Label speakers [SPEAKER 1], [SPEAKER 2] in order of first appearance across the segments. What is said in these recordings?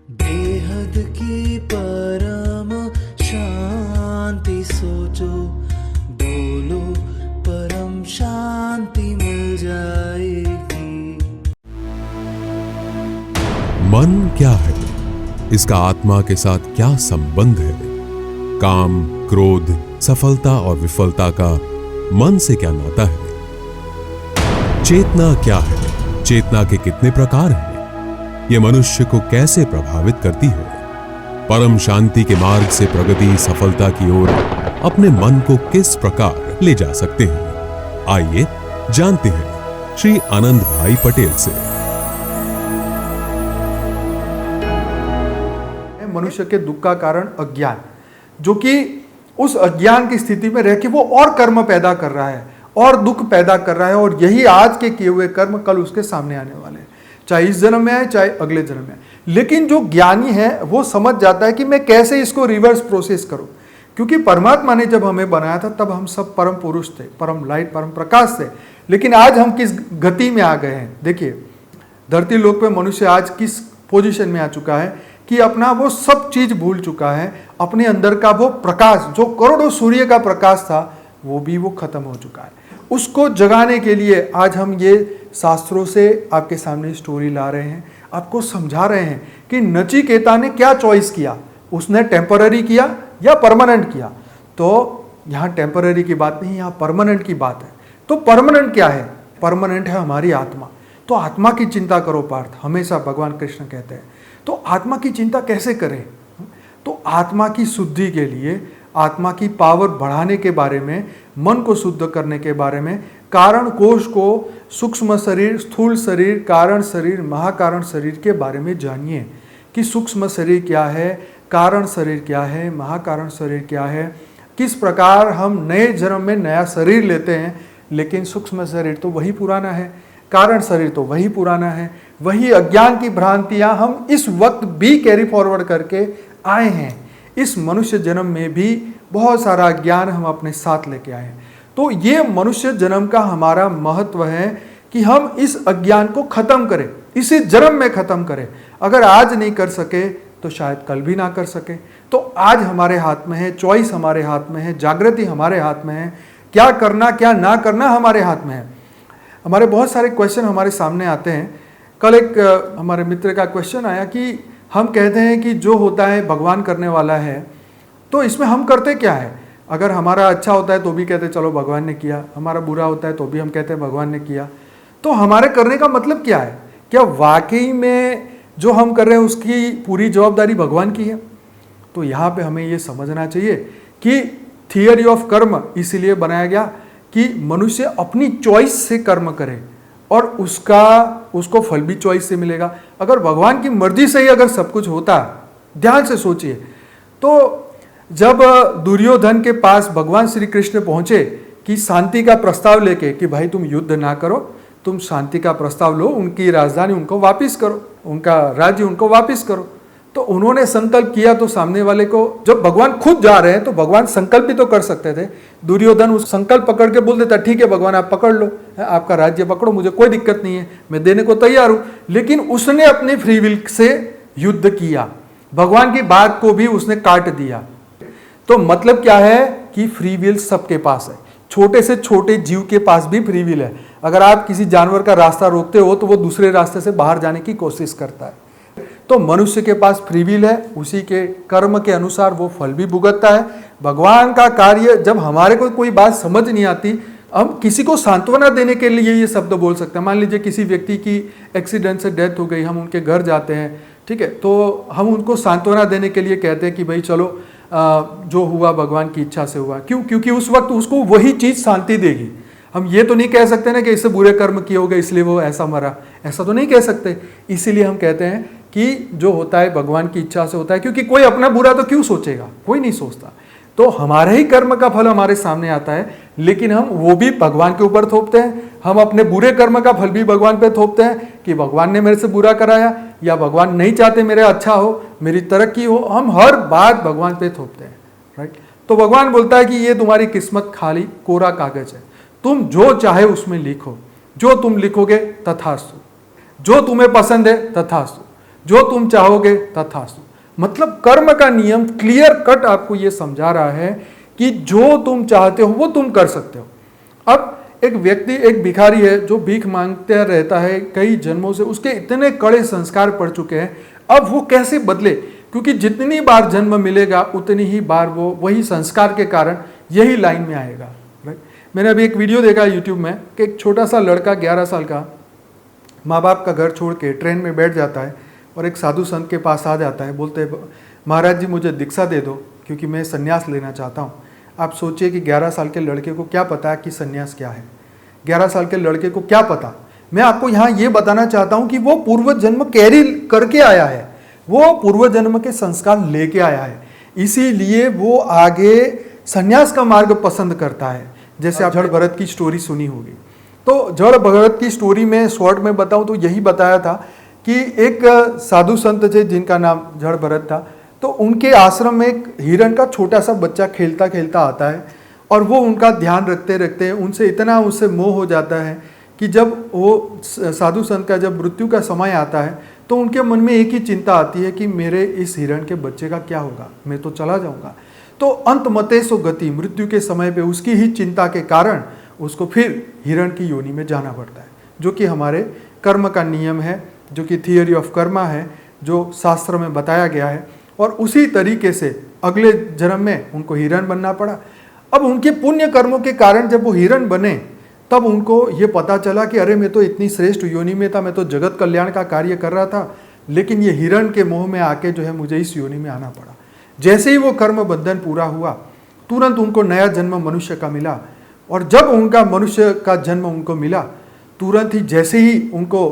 [SPEAKER 1] बेहद की परम शांति सोचो, बोलो परम शांति मिल जाएगी।
[SPEAKER 2] मन क्या है? इसका आत्मा के साथ क्या संबंध है? काम, क्रोध, सफलता और विफलता का मन से क्या नाता है? चेतना क्या है? चेतना के कितने प्रकार हैं? यह मनुष्य को कैसे प्रभावित करती है? परम शांति के मार्ग से प्रगति, सफलता की ओर अपने मन को किस प्रकार ले जा सकते हैं? आइए जानते हैं श्री आनंद भाई पटेल से।
[SPEAKER 3] मनुष्य के दुख का कारण अज्ञान, जो कि उस अज्ञान की स्थिति में रह के वो और कर्म पैदा कर रहा है और दुख पैदा कर रहा है, और यही आज के किए हुए कर्म कल उसके सामने आने वाले हैं, चाहे इस जन्म में आए चाहे अगले जन्म में आए। लेकिन जो ज्ञानी है वो समझ जाता है कि मैं कैसे इसको रिवर्स प्रोसेस करूं, क्योंकि परमात्मा ने जब हमें बनाया था तब हम सब परम पुरुष थे, परम लाइट, परम प्रकाश थे। लेकिन आज हम किस गति में आ गए हैं? देखिए, धरती लोक पे मनुष्य आज किस पोजीशन में आ चुका है कि अपना वो सब चीज भूल चुका है। अपने अंदर का वो प्रकाश, जो करोड़ों सूर्य का प्रकाश था, वो भी वो खत्म हो चुका है। उसको जगाने के लिए आज हम ये शास्त्रों से आपके सामने स्टोरी ला रहे हैं, आपको समझा रहे हैं कि नचिकेता ने क्या चॉइस किया, उसने टेम्पररी किया या परमानेंट किया। तो यहाँ टेम्पररी की बात नहीं, यहाँ परमानेंट की बात है। तो परमानेंट क्या है? परमानेंट है हमारी आत्मा। तो आत्मा की चिंता करो पार्थ, हमेशा भगवान कृष्ण कहते हैं। तो आत्मा की चिंता कैसे करें? तो आत्मा की शुद्धि के लिए, आत्मा की पावर बढ़ाने के बारे में, मन को शुद्ध करने के बारे में, कारण कोश को, सूक्ष्म शरीर, स्थूल शरीर, कारण शरीर, महाकारण शरीर के बारे में जानिए कि सूक्ष्म शरीर क्या है, कारण शरीर क्या है, महाकारण शरीर क्या है, किस प्रकार हम नए जन्म में नया शरीर लेते हैं, लेकिन सूक्ष्म शरीर तो वही पुराना है, कारण शरीर तो वही पुराना है। वही अज्ञान की भ्रांतियां हम इस वक्त भी कैरी फॉरवर्ड करके आए हैं। इस मनुष्य जन्म में भी बहुत सारा ज्ञान हम अपने साथ लेके आए हैं। तो ये मनुष्य जन्म का हमारा महत्व है कि हम इस अज्ञान को खत्म करें, इसी जन्म में खत्म करें। अगर आज नहीं कर सके तो शायद कल भी ना कर सके। तो आज हमारे हाथ में है, चॉइस हमारे हाथ में है, जागृति हमारे हाथ में है, क्या करना क्या ना करना हमारे हाथ में है। हमारे बहुत सारे क्वेश्चन हमारे सामने आते हैं। कल एक हमारे मित्र का क्वेश्चन आया कि हम कहते हैं कि जो होता है भगवान करने वाला है, तो इसमें हम करते क्या है? अगर हमारा अच्छा होता है तो भी कहते चलो भगवान ने किया, हमारा बुरा होता है तो भी हम कहते हैं भगवान ने किया। तो हमारे करने का मतलब क्या है? क्या वाकई में जो हम कर रहे हैं उसकी पूरी जवाबदारी भगवान की है? तो यहाँ पे हमें ये समझना चाहिए कि थियरी ऑफ कर्म इसीलिए बनाया गया कि मनुष्य अपनी चॉइस से कर्म करे और उसको फल भी चॉइस से मिलेगा। अगर भगवान की मर्जी से ही अगर सब कुछ होता, ध्यान से सोचिए, तो जब दुर्योधन के पास भगवान श्री कृष्ण पहुंचे कि शांति का प्रस्ताव लेके कि भाई तुम युद्ध ना करो, तुम शांति का प्रस्ताव लो, उनकी राजधानी उनको वापस करो, उनका राज्य उनको वापस करो, तो उन्होंने संकल्प किया। तो सामने वाले को, जब भगवान खुद जा रहे हैं तो भगवान संकल्प भी तो कर सकते थे। दुर्योधन उस संकल्प पकड़ के बोल देता ठीक है भगवान आप पकड़ लो, आपका राज्य पकड़ो, मुझे कोई दिक्कत नहीं है, मैं देने को तैयार हूं। लेकिन उसने अपनी फ्री विल से युद्ध किया, भगवान की बात को भी उसने काट दिया। तो मतलब क्या है कि फ्री विल सबके पास है, छोटे से छोटे जीव के पास भी फ्री विल है। अगर आप किसी जानवर का रास्ता रोकते हो तो वो दूसरे रास्ते से बाहर जाने की कोशिश करता है। तो मनुष्य के पास फ्री विल है, उसी के कर्म के अनुसार वो फल भी भुगतता है। भगवान का कार्य, जब हमारे को कोई बात समझ नहीं आती, हम किसी को सांत्वना देने के लिए ये शब्द बोल सकते हैं। मान लीजिए किसी व्यक्ति की एक्सीडेंट से डेथ हो गई, हम उनके घर जाते हैं, ठीक है, तो हम उनको सांत्वना देने के लिए कहते हैं कि भाई चलो जो हुआ भगवान की इच्छा से हुआ। क्यों? क्योंकि उस वक्त उसको वही चीज शांति देगी। हम ये तो नहीं कह सकते ना कि इससे बुरे कर्म किए हो गए इसलिए वो ऐसा मरा, ऐसा तो नहीं कह सकते। इसीलिए हम कहते हैं कि जो होता है भगवान की इच्छा से होता है, क्योंकि कोई अपना बुरा तो क्यों सोचेगा, कोई नहीं सोचता। तो हमारे ही कर्म का फल हमारे सामने आता है, लेकिन हम वो भी भगवान के ऊपर थोपते हैं। हम अपने बुरे कर्म का फल भी भगवान पे थोपते हैं कि भगवान ने मेरे से बुरा कराया, या भगवान नहीं चाहते मेरा अच्छा हो, मेरी तरक्की हो। हम हर बात भगवान पे थोपते हैं, राइट। तो भगवान बोलता है कि ये तुम्हारी किस्मत खाली कोरा कागज है, तुम जो चाहे उसमें लिखो, जो तुम लिखोगे तथास्तु, जो तुम्हें पसंद है तथास्तु। जो तुम चाहोगे तथास्तु। मतलब कर्म का नियम क्लियर कट आपको ये समझा रहा है कि जो तुम चाहते हो वो तुम कर सकते हो। अब एक व्यक्ति, एक भिखारी है जो भीख मांगता रहता है कई जन्मों से, उसके इतने कड़े संस्कार पड़ चुके हैं, अब वो कैसे बदले? क्योंकि जितनी बार जन्म मिलेगा उतनी ही बार वो वही संस्कार के कारण यही लाइन में आएगा। राइट। मैंने अभी एक वीडियो देखा यूट्यूब में कि एक छोटा सा लड़का 11 साल का माँ बाप का घर छोड़ के ट्रेन में बैठ जाता है और एक साधु संत के पास आ जाता है, बोलते हैं महाराज जी मुझे दीक्षा दे दो क्योंकि मैं संन्यास लेना चाहता हूँ। आप सोचिए कि 11 साल के लड़के को क्या पता कि संन्यास क्या है। 11 साल के लड़के को क्या पता। मैं आपको यहाँ ये बताना चाहता हूँ कि वो पूर्व जन्म कैरी करके आया है, वो पूर्व जन्म के संस्कार लेके आया है, इसीलिए वो आगे संन्यास का मार्ग पसंद करता है। जैसे आप जड़ भरत की स्टोरी सुनी होगी, तो जड़ भरत की स्टोरी में शॉर्ट में बताऊं तो यही बताया था कि एक साधु संत थे जिनका नाम जड़ भरत था। तो उनके आश्रम में एक हिरण का छोटा सा बच्चा खेलता खेलता आता है और वो उनका ध्यान रखते रखते उनसे इतना उससे मोह हो जाता है कि जब वो साधु संत का जब मृत्यु का समय आता है तो उनके मन में एक ही चिंता आती है कि मेरे इस हिरण के बच्चे का क्या होगा, मैं तो चला जाऊंगा। तो अंत मते सो गति, मृत्यु के समय पे उसकी ही चिंता के कारण उसको फिर हिरण की योनि में जाना पड़ता है, जो कि हमारे कर्म का नियम है, जो कि थियोरी ऑफ कर्मा है, जो शास्त्र में बताया गया है। और उसी तरीके से अगले जन्म में उनको हिरण बनना पड़ा। अब उनके पुण्य कर्मों के कारण जब वो हिरण बने तब उनको ये पता चला कि अरे मैं तो इतनी श्रेष्ठ योनि में था, मैं तो जगत कल्याण का कार्य कर रहा था, लेकिन ये हिरण के मोह में आके जो है मुझे इस योनि में आना पड़ा। जैसे ही वो कर्म बंधन पूरा हुआ तुरंत उनको नया जन्म मनुष्य का मिला। और जब उनका मनुष्य का जन्म उनको मिला, तुरंत ही जैसे ही उनको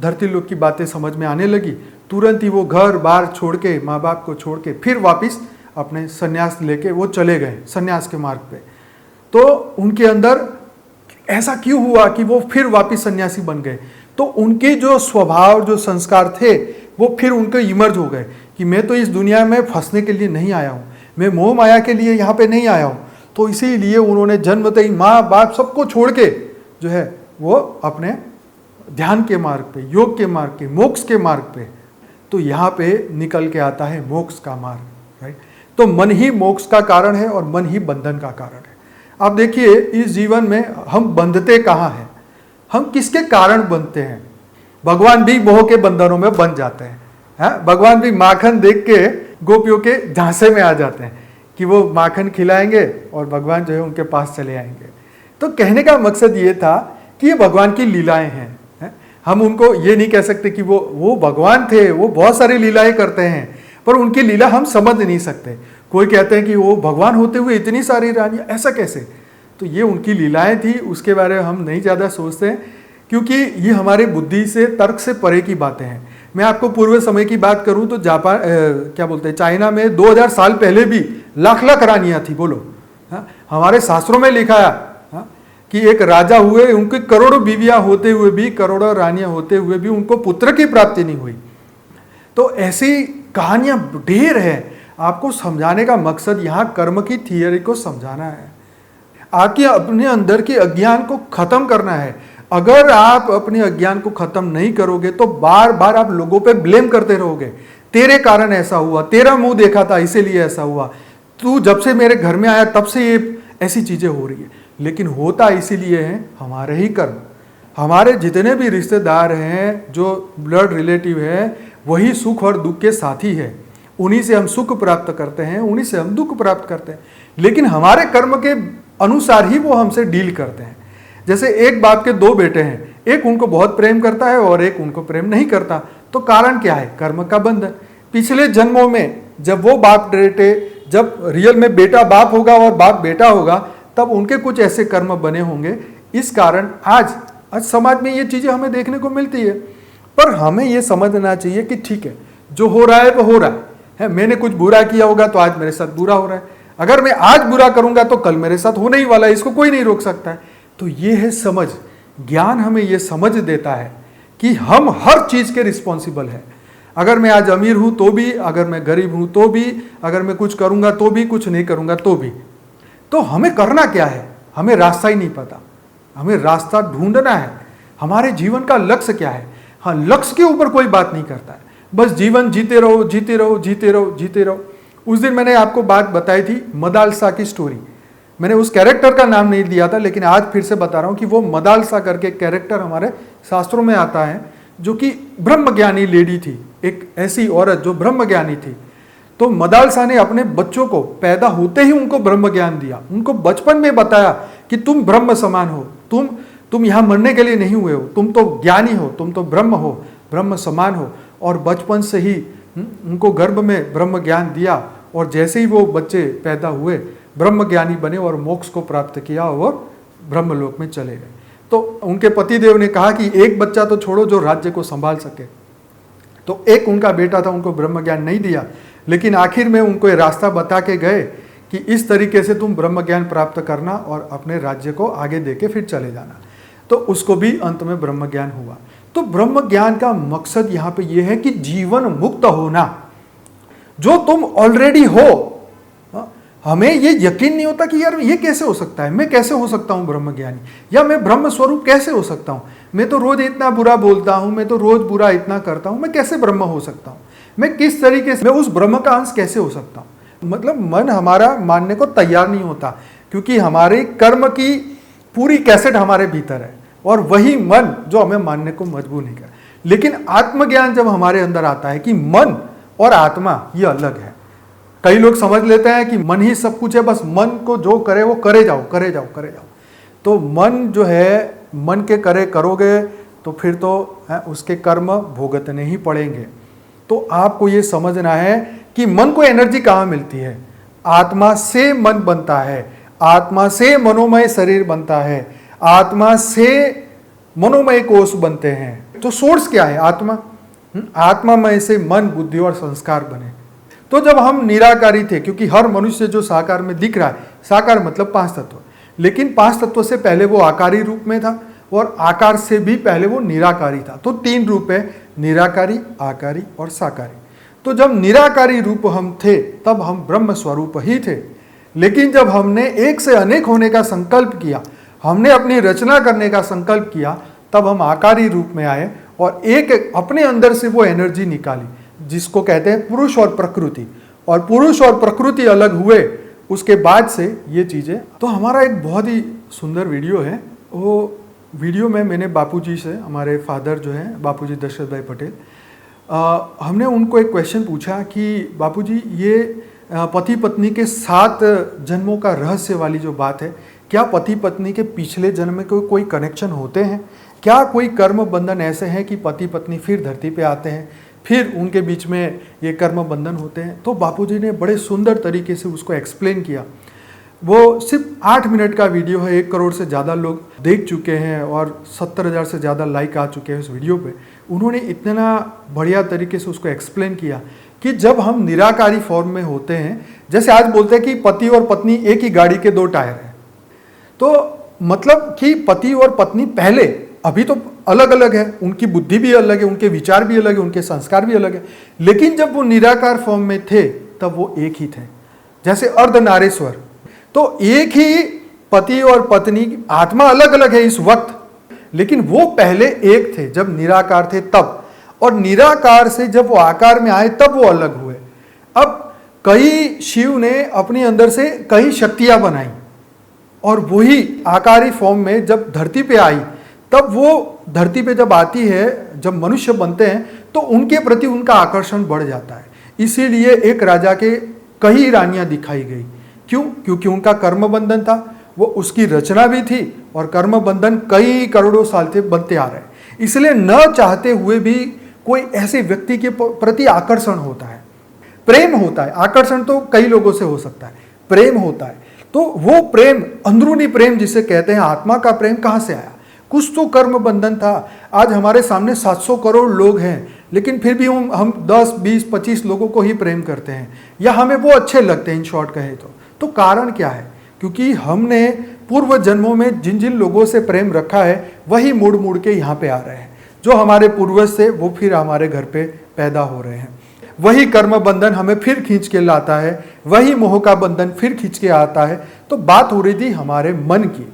[SPEAKER 3] धरती लोक की बातें समझ में आने लगी, तुरंत ही वो घर बार छोड़ के, माँ बाप को छोड़ के फिर वापस अपने सन्यास लेके वो चले गए सन्यास के मार्ग पे। तो उनके अंदर ऐसा क्यों हुआ कि वो फिर वापस सन्यासी बन गए? तो उनके जो स्वभाव, जो संस्कार थे, वो फिर उनके इमर्ज हो गए कि मैं तो इस दुनिया में फंसने के लिए नहीं आया हूँ, मैं मोह माया के लिए यहाँ पे नहीं आया हूँ। तो इसीलिए उन्होंने जन्मते ही माँ बाप सबको छोड़ के जो है वो अपने ध्यान के मार्ग पे, योग के मार्ग पे, मोक्ष के मार्ग पे, तो यहाँ पे निकल के आता है मोक्ष का मार्ग। राइट। तो मन ही मोक्ष का कारण है और मन ही बंधन का कारण है। आप देखिए इस जीवन में हम बंधते कहाँ हैं, हम किसके कारण बनते हैं? भगवान भी मोह के बंधनों में बन जाते हैं। भगवान भी माखन देख के गोपियों के झांसे में आ जाते हैं कि वो माखन खिलाएंगे और भगवान जो है उनके पास चले आएंगे। तो कहने का मकसद ये था कि ये भगवान की लीलाएं हैं। हम उनको ये नहीं कह सकते कि वो भगवान थे, वो बहुत सारी लीलाएं करते हैं, पर उनकी लीला हम समझ नहीं सकते। कोई कहते हैं कि वो भगवान होते हुए इतनी सारी रानियां, ऐसा कैसे? तो ये उनकी लीलाएं थी, उसके बारे में हम नहीं ज़्यादा सोचते हैं क्योंकि ये हमारे बुद्धि से, तर्क से परे की बातें हैं। मैं आपको पूर्व समय की बात करूं तो जापान क्या बोलते हैं, चाइना में 2000 साल पहले भी लाख लाख रानियां थी। बोलो, हमारे शास्त्रों में लिखा है कि एक राजा हुए, उनके करोड़ों बीवियां होते हुए भी, करोड़ों रानियां होते हुए भी उनको पुत्र की प्राप्ति नहीं हुई। तो ऐसी कहानियां ढेर है। आपको समझाने का मकसद यहाँ कर्म की थियरी को समझाना है, आपके अपने अंदर के अज्ञान को खत्म करना है। अगर आप अपने अज्ञान को खत्म नहीं करोगे तो बार बार आप लोगों पे ब्लेम करते रहोगे, तेरे कारण ऐसा हुआ, तेरा मुंह देखा था इसीलिए ऐसा हुआ, तू जब से मेरे घर में आया तब से ये ऐसी चीजें हो रही है। लेकिन होता इसीलिए है हमारे ही कर्म। हमारे जितने भी रिश्तेदार हैं, जो ब्लड रिलेटिव है, वही सुख और दुख के साथी है। उन्हीं से हम सुख प्राप्त करते हैं, उन्हीं से हम दुख प्राप्त करते हैं। लेकिन हमारे कर्म के अनुसार ही वो हमसे डील करते हैं। जैसे एक बाप के दो बेटे हैं, एक उनको बहुत प्रेम करता है और एक उनको प्रेम नहीं करता। तो कारण क्या है? कर्म का बंधन। पिछले जन्मों में जब वो बाप बेटे, जब रियल में बेटा बाप होगा और बाप बेटा होगा, तब उनके कुछ ऐसे कर्म बने होंगे। इस कारण आज समाज में ये चीजें हमें देखने को मिलती है। पर हमें ये समझना चाहिए कि ठीक है, जो हो रहा है वो हो रहा है। मैंने कुछ बुरा किया होगा तो आज मेरे साथ बुरा हो रहा है, अगर मैं आज बुरा करूंगा तो कल मेरे साथ होने ही वाला है, इसको कोई नहीं रोक सकता है। तो ये है समझ। ज्ञान हमें ये समझ देता है कि हम हर चीज के रिस्पॉन्सिबल है। अगर मैं आज अमीर हूं तो भी, अगर मैं गरीब हूं तो भी, अगर मैं कुछ करूंगा तो भी, कुछ नहीं करूंगा तो भी। तो हमें करना क्या है? हमें रास्ता ही नहीं पता, हमें रास्ता ढूंढना है। हमारे जीवन का लक्ष्य क्या है? हाँ, लक्ष्य के ऊपर कोई बात नहीं करता है। बस जीवन जीते रहो, जीते रहो, जीते रहो, जीते रहो। उस दिन मैंने आपको बात बताई थी मदालसा की स्टोरी। मैंने उस कैरेक्टर का नाम नहीं दिया था, लेकिन आज फिर से बता रहा हूं कि वो मदालसा करके कैरेक्टर हमारे शास्त्रों में आता है, जो कि ब्रह्मज्ञानी लेडी थी, एक ऐसी औरत जो ब्रह्मज्ञानी थी। तो मदालसा ने अपने बच्चों को पैदा होते ही उनको ब्रह्म ज्ञान दिया, उनको बचपन में बताया कि तुम ब्रह्म समान हो, तुम यहां मरने के लिए नहीं हुए हो, तुम तो ज्ञानी हो, तुम तो ब्रह्म हो, ब्रह्म समान हो। और बचपन से ही उनको गर्भ में ब्रह्म ज्ञान दिया, और जैसे ही वो बच्चे पैदा हुए ब्रह्म ज्ञानी बने और मोक्ष को प्राप्त किया और ब्रह्मलोक में चले गए। तो उनके पतिदेव ने कहा कि एक बच्चा तो छोड़ो जो राज्य को संभाल सके। तो एक उनका बेटा था, उनको ब्रह्म ज्ञान नहीं दिया, लेकिन आखिर में उनको ये रास्ता बता के गए कि इस तरीके से तुम ब्रह्म ज्ञान प्राप्त करना और अपने राज्य को आगे देके फिर चले जाना। तो उसको भी अंत में ब्रह्म ज्ञान हुआ। तो ब्रह्म ज्ञान का मकसद यहाँ पे ये है कि जीवन मुक्त होना, जो तुम ऑलरेडी हो। हमें ये यकीन नहीं होता कि यार ये कैसे हो सकता है, मैं कैसे हो सकता हूँ ब्रह्म ज्ञानी, या मैं ब्रह्म स्वरूप कैसे हो सकता हूँ, मैं तो रोज इतना बुरा बोलता हूँ, मैं तो रोज बुरा इतना करता हूँ, मैं कैसे ब्रह्म हो सकता हूँ, मैं किस तरीके से, मैं उस ब्रह्म का अंश कैसे हो सकता हूँ। मतलब मन हमारा मानने को तैयार नहीं होता, क्योंकि हमारे कर्म की पूरी कैसेट हमारे भीतर है, और वही मन जो हमें मानने को मजबूर नहीं कर। लेकिन आत्मज्ञान जब हमारे अंदर आता है कि मन और आत्मा ये अलग है। कई लोग समझ लेते हैं कि मन ही सब कुछ है, बस मन को जो करे वो करे जाओ, करे जाओ, करे जाओ। तो मन जो है, मन के करे करोगे तो फिर तो उसके कर्म भोगतने ही पड़ेंगे। तो आपको ये समझना है कि मन को एनर्जी कहाँ मिलती है। आत्मा से मन बनता है, आत्मा से मनोमय शरीर बनता है, आत्मा से मनोमय कोष बनते हैं। तो सोर्स क्या है? आत्मा। आत्मामय से मन, बुद्धि और संस्कार बने। तो जब हम निराकारी थे, क्योंकि हर मनुष्य जो साकार में दिख रहा है, साकार मतलब 5 तत्व, लेकिन 5 तत्व से पहले वो आकारी रूप में था, और आकार से भी पहले वो निराकारी था। तो 3 रूप है, निराकारी, आकारी और साकारी। तो जब निराकारी रूप हम थे तब हम ब्रह्म स्वरूप ही थे। लेकिन जब हमने एक से अनेक होने का संकल्प किया, हमने अपनी रचना करने का संकल्प किया, तब हम आकारी रूप में आए और एक अपने अंदर से वो एनर्जी निकाली, जिसको कहते हैं पुरुष और प्रकृति। और पुरुष और प्रकृति अलग हुए, उसके बाद से ये चीजें। तो हमारा एक बहुत ही सुंदर वीडियो है, वो वीडियो में मैंने बापूजी से, हमारे फादर जो हैं बापूजी दशरथ भाई पटेल, हमने उनको एक क्वेश्चन पूछा कि बापूजी ये पति पत्नी के 7 जन्मों का रहस्य वाली जो बात है, क्या पति पत्नी के पिछले जन्म में कोई कनेक्शन होते हैं? क्या कोई कर्म बंधन ऐसे हैं कि पति पत्नी फिर धरती पे आते हैं, फिर उनके बीच में ये कर्म बंधन होते हैं? तो बापूजी ने बड़े सुंदर तरीके से उसको एक्सप्लेन किया। वो सिर्फ 8 मिनट का वीडियो है, 1 करोड़ से ज़्यादा लोग देख चुके हैं और 70,000 से ज़्यादा लाइक आ चुके हैं उस वीडियो पे। उन्होंने इतना बढ़िया तरीके से उसको एक्सप्लेन किया कि जब हम निराकारी फॉर्म में होते हैं, जैसे आज बोलते हैं कि पति और पत्नी एक ही गाड़ी के 2 टायर हैं, तो मतलब कि पति और पत्नी पहले, अभी तो अलग अलग है, उनकी बुद्धि भी अलग है, उनके विचार भी अलग है, उनके संस्कार भी अलग है, लेकिन जब वो निराकार फॉर्म में थे तब वो एक ही थे। जैसे अर्धनारीश्वर, तो एक ही पति और पत्नी, आत्मा अलग अलग है इस वक्त, लेकिन वो पहले एक थे जब निराकार थे तब, और निराकार से जब वो आकार में आए तब वो अलग हुए। अब कई शिव ने अपने अंदर से कई शक्तियां बनाई, और वही आकारी फॉर्म में जब धरती पे आई, तब वो धरती पे जब आती है, जब मनुष्य बनते हैं, तो उनके प्रति उनका आकर्षण बढ़ जाता है। इसीलिए एक राजा के कई रानियां दिखाई गई। क्यों? क्योंकि उनका कर्म बंधन था, वो उसकी रचना भी थी, और कर्म बंधन कई करोड़ों साल से बनते आ रहे हैं। इसलिए न चाहते हुए भी कोई ऐसे व्यक्ति के प्रति आकर्षण होता है, प्रेम होता है। आकर्षण तो कई लोगों से हो सकता है, प्रेम होता है। तो वो प्रेम, अंदरूनी प्रेम जिसे कहते हैं, आत्मा का प्रेम कहाँ से आया? कुछ तो कर्म बंधन था। आज हमारे सामने 700 करोड़ लोग हैं, लेकिन फिर भी हम 10, 20, 25 लोगों को ही प्रेम करते हैं, या हमें वो अच्छे लगते हैं, इन शॉर्ट कहे तो कारण क्या है? क्योंकि हमने पूर्व जन्मों में जिन जिन लोगों से प्रेम रखा है, वही मुड़ मुड़ के यहाँ पे आ रहे हैं। जो हमारे पूर्वज थे वो फिर हमारे घर पे पैदा हो रहे हैं। वही कर्म बंधन हमें फिर खींच के लाता है, वही मोह का बंधन फिर खींच के आता है। तो बात हो रही थी हमारे मन की,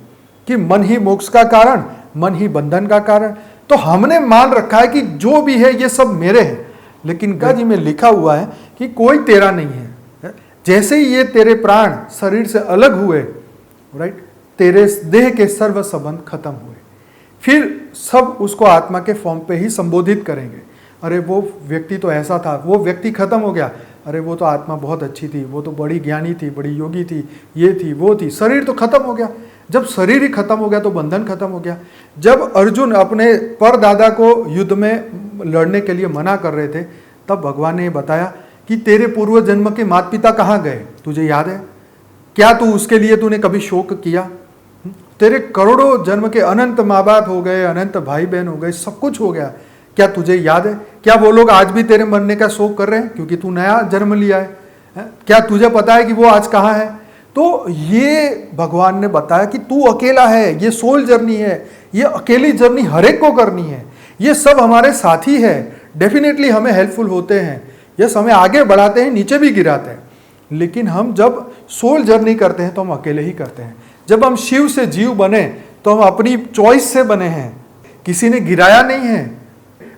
[SPEAKER 3] कि मन ही मोक्ष का कारण, मन ही बंधन का कारण। तो हमने मान रखा है कि जो भी है ये सब मेरे हैं, लेकिन गीता जी में लिखा हुआ है कि कोई तेरा नहीं है। जैसे ही ये तेरे प्राण शरीर से अलग हुए, राइट, तेरे देह के सर्व संबंध खत्म हुए, फिर सब उसको आत्मा के फॉर्म पे ही संबोधित करेंगे। अरे वो व्यक्ति तो ऐसा था, वो व्यक्ति खत्म हो गया, अरे वो तो आत्मा बहुत अच्छी थी, वो तो बड़ी ज्ञानी थी, बड़ी योगी थी, ये थी वो थी। शरीर तो खत्म हो गया। जब शरीर ही खत्म हो गया तो बंधन खत्म हो गया। जब अर्जुन अपने परदादा को युद्ध में लड़ने के लिए मना कर रहे थे, तब भगवान ने बताया कि तेरे पूर्व जन्म के माता पिता कहाँ गए, तुझे याद है क्या? तू उसके लिए तूने कभी शोक किया? तेरे करोड़ों जन्म के अनंत माँ बाप हो गए, अनंत भाई बहन हो गए, सब कुछ हो गया, क्या तुझे याद है? क्या वो लोग आज भी तेरे मरने का शोक कर रहे हैं क्योंकि तू नया जन्म लिया है? क्या तुझे पता है कि वो आज कहाँ है? तो ये भगवान ने बताया कि तू अकेला है, ये सोल जर्नी है, ये अकेली जर्नी हर एक को करनी है। ये सब हमारे साथी है, डेफिनेटली हमें हेल्पफुल होते हैं, यस हमें आगे बढ़ाते हैं, नीचे भी गिराते हैं। लेकिन हम जब सोल जर्नी करते हैं तो हम अकेले ही करते हैं। जब हम शिव से जीव बने तो हम अपनी चॉइस से बने हैं, किसी ने गिराया नहीं है।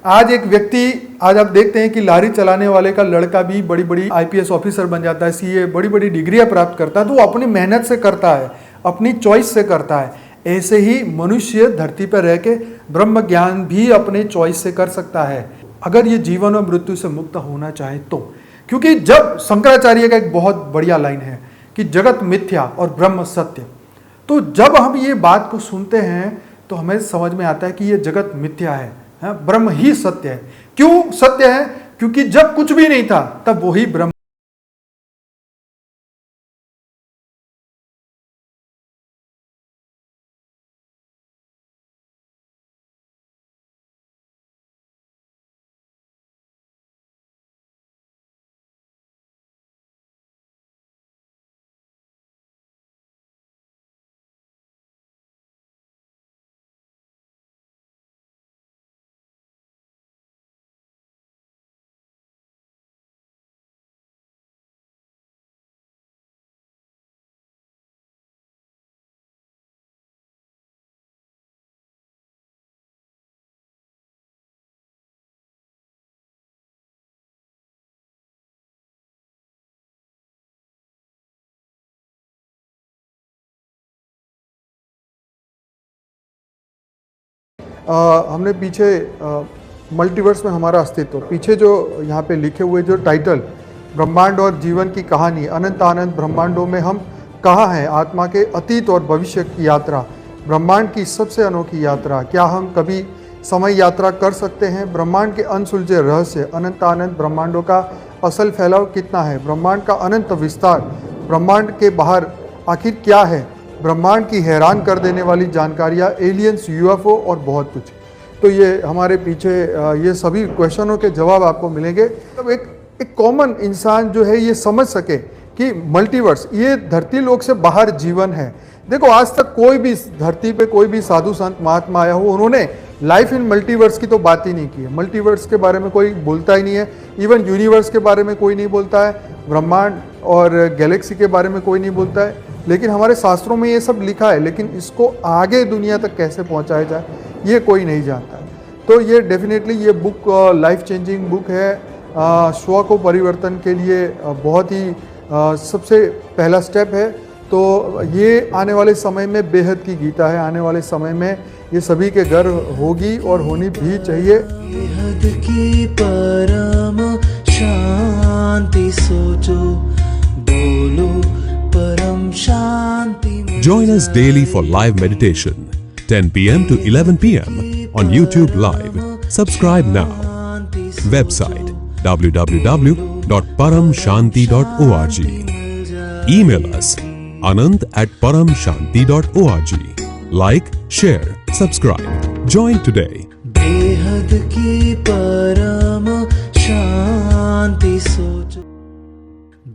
[SPEAKER 3] आज एक व्यक्ति, आज आप देखते हैं कि लारी चलाने वाले का लड़का भी बड़ी बड़ी आईपीएस ऑफिसर बन जाता है, सीए, बड़ी बड़ी डिग्रियां प्राप्त करता है, तो वो अपनी मेहनत से करता है, अपनी चॉइस से करता है। ऐसे ही मनुष्य धरती पर रह के ब्रह्म ज्ञान भी अपने चॉइस से कर सकता है, अगर ये जीवन और मृत्यु से मुक्त होना चाहे तो। क्योंकि जब शंकराचार्य का एक बहुत बढ़िया लाइन है कि जगत मिथ्या और ब्रह्म सत्य, तो जब हम ये बात को सुनते हैं तो हमें समझ में आता है कि ये जगत मिथ्या है, ब्रह्म ही सत्य है। क्यों सत्य है? क्योंकि जब कुछ भी नहीं था तब वही ब्रह्म। हमने पीछे मल्टीवर्स में हमारा अस्तित्व, पीछे जो यहाँ पे लिखे हुए जो टाइटल ब्रह्मांड और जीवन की कहानी, अनंत अनंत ब्रह्मांडों में हम कहाँ हैं, आत्मा के अतीत और भविष्य की यात्रा, ब्रह्मांड की सबसे अनोखी यात्रा, क्या हम कभी समय यात्रा कर सकते हैं, ब्रह्मांड के अनसुलझे रहस्य, अनंत अनंत ब्रह्मांडों का असल फैलाव कितना है, ब्रह्मांड का अनंत विस्तार, ब्रह्मांड के बाहर आखिर क्या है, ब्रह्मांड की हैरान कर देने वाली जानकारियाँ, एलियंस, यूएफओ और बहुत कुछ। तो ये हमारे पीछे ये सभी क्वेश्चनों के जवाब आपको मिलेंगे। तब एक कॉमन इंसान जो है ये समझ सके कि मल्टीवर्स ये धरती लोक से बाहर जीवन है। देखो आज तक कोई भी धरती पे कोई भी साधु संत महात्मा आया हो, उन्होंने लाइफ इन मल्टीवर्स की तो बात ही नहीं की है। मल्टीवर्स के बारे में कोई बोलता ही नहीं है, इवन यूनिवर्स के बारे में कोई नहीं बोलता है, ब्रह्मांड और गैलेक्सी के बारे में कोई नहीं बोलता है। लेकिन हमारे शास्त्रों में ये सब लिखा है, लेकिन इसको आगे दुनिया तक कैसे पहुंचाया जाए ये कोई नहीं जानता। तो ये डेफिनेटली ये बुक लाइफ चेंजिंग बुक है, स्व को परिवर्तन के लिए बहुत ही सबसे पहला स्टेप है। तो ये आने वाले समय में बेहद की गीता है, आने वाले समय में ये सभी के घर होगी और होनी भी चाहिए।
[SPEAKER 1] बेहद की परम शांति सोचो, बोलो परम शांति।
[SPEAKER 2] Join us daily for live meditation, 10 p.m. to 11 p.m. on YouTube Live. Subscribe now. Website www.paramshanti.org. Email us anant@paramshanti.org. Like, share, subscribe. Join today.
[SPEAKER 1] बेहद की परम शांति सोचो,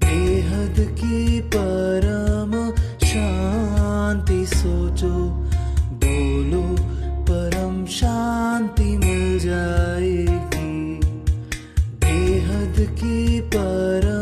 [SPEAKER 1] बेहद की परम शांति सोचो, बोलो परम शांति मिल जाएगी। बेहद की परम